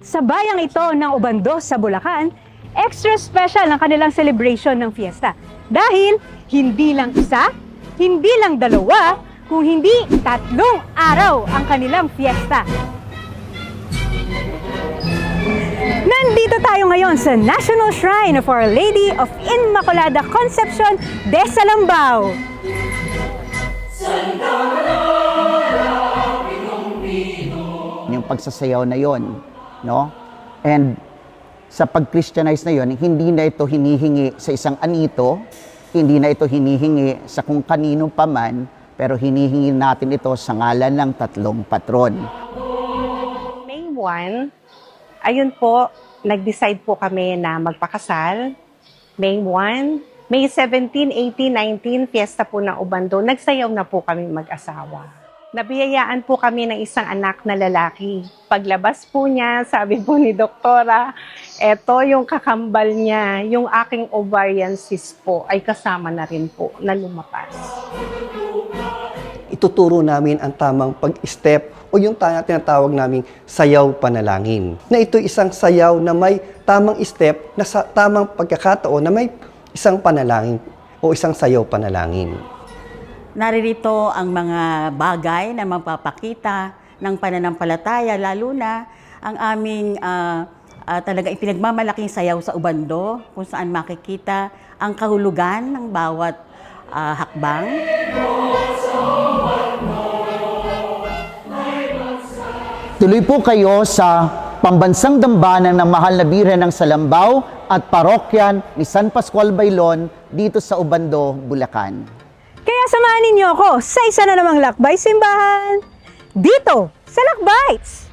Sa bayang ito ng Obando sa Bulacan, extra special ang kanilang celebration ng fiesta. Dahil hindi lang isa, hindi lang dalawa, kung hindi 3 araw ang kanilang fiesta. Nandito tayo ngayon sa National Shrine of Our Lady of Inmaculada Concepcion de Salambao. Yung pagsasayaw na yon, no? And sa pag-Christianize na yon, hindi na ito hinihingi sa isang anito, hindi na ito hinihingi sa kung kanino paman, pero hinihingi natin ito sa ngalan ng 3 patron. May 1, ayun po, nag-decide po kami na magpakasal. May 1, May 17, 18, 19, fiesta po ng Obando, nagsayaw na po kami mag-asawa. Nabiyayaan po kami ng isang anak na lalaki. Paglabas po niya, sabi po ni doktora, eto yung kakambal niya, yung aking ovarian cyst po, ay kasama na rin po na lumapas. Ituturo namin ang tamang pag-step o yung tinatawag naming sayaw panalangin. Na ito isang sayaw na may tamang step na sa tamang pagkakataon na may isang panalangin o isang sayaw panalangin. Naririto ang mga bagay na magpapakita ng pananampalataya, lalo na ang aming talaga ipinagmamalaking sayaw sa Obando, kung saan makikita ang kahulugan ng bawat hakbang. Tuloy po kayo sa pambansang dambana ng Mahal na Birhen ng Salambao at parokyan ni San Pascual Bailon dito sa Obando, Bulacan. Kaya samahan ninyo ako sa isa na namang lakbay simbahan dito sa Lakbites!